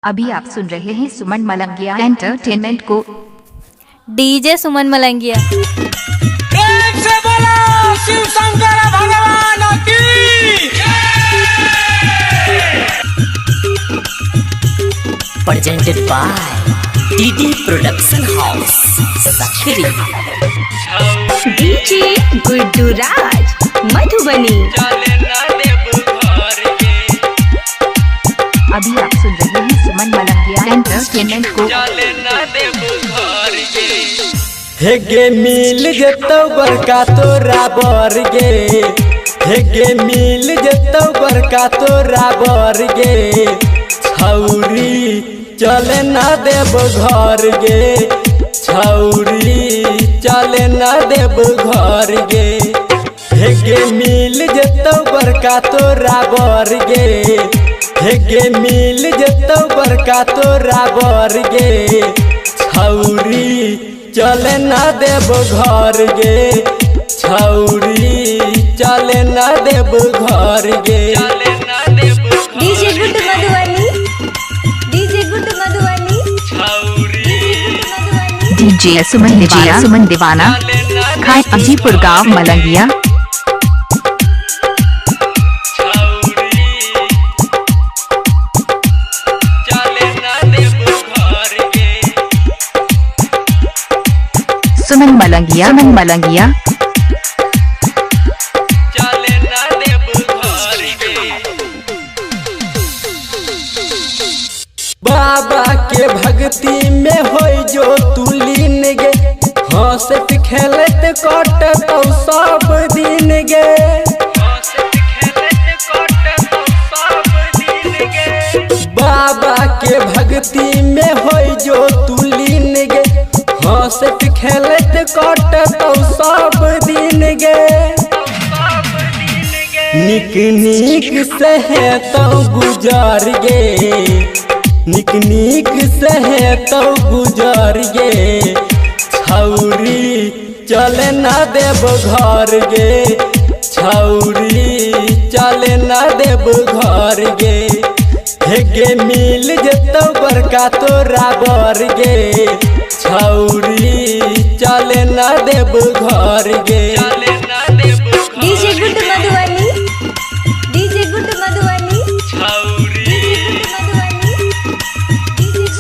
अभी आप सुन रहे हैं सुमन मलंगिया एंटरटेनमेंट को। डीजे सुमन मलंगिया। प्रेम से बोलो शिव शंकर भगवान की। Presented by DD Production House, Sakri। DJ Guddu Raj Madhubani. अभी आप सुन रहे हैं सुमन मलंगिया एंटरटेनमेंट को। हे गे मिल जतो बरका तोरा बर गे, हे गे मिल जतो बरका तोरा बर गे। छौरी चले ना देव घर गे, छौरी चले ना देव घर गे। हे गे मिल जतो बरका तोरा बर गे, हे गे मिल जतो बरका तोरा बर गे। छौरी चले ना देव घर गे, छौरी चले ना देव घर गे। DJ Guddu Madhubani, DJ Guddu Madhubani, DJ Suman Deewana खाए अजीपुर गांव मलंगिया। सुमन मलंगिया बाबा के भक्ति में होई जो तू लीन गे, हंसत खेलत कटतौ सब दिन गे। बाबा के भक्ति में होई जो तू लीन गे, हंसत खेलत कटतौ सब दिन गे। निक निक से है तो गुजार गे, निक निक से है तो गुजार गे। छौरी चले ना देव घर गे, छौरी चले ना देव घर गे। हे गे मिल जतो बरका तोरा बर गे, छौरी चले ना देव घर गे। डीजे गुड्डू मधुबनी, डीजे गुड्डू मधुबनी,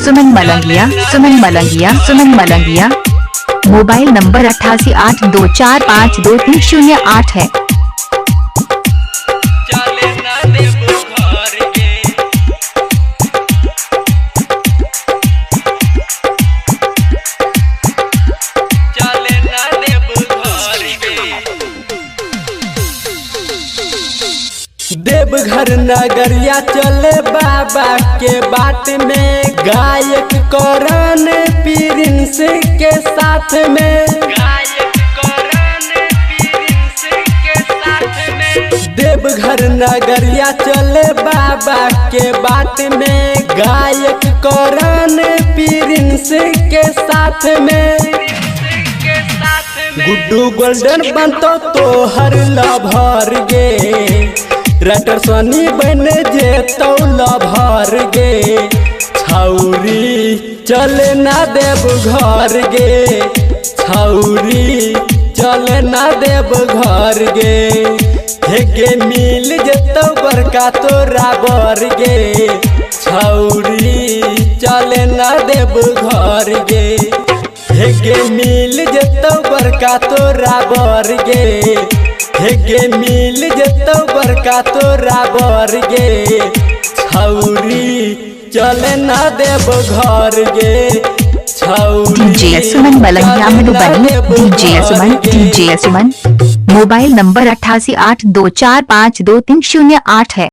सुमन मलंगिया मोबाइल नंबर 8882452308 है। देवघर नगरिया चले बाबा के बाट में, गायक करण प्रिंस के साथ में। देवघर नगरिया चले बाबा के बाट में, गायक करण प्रिंस के साथ में। गुड्डू गोल्डन बनतो तो हर लभर गे, राइटर सनी बन जेतौ लभर गे। छौरी चले ना देव घर गे, छौरी चले ना देव घर गे। हे गे मिल जेतौ बरका तोरा बर गे, छौरी चले ना देव घर गे। हे गे मिल जेतौ बरका तोरा बर गे, हे गे मिल जेतौ बरका तोरा बर गे। छौरी चले ना देव घर गे, छौरी डीजे सुमन मलंगिया मधुबनी। डीजे सुमन मोबाइल नंबर 8882452308 है।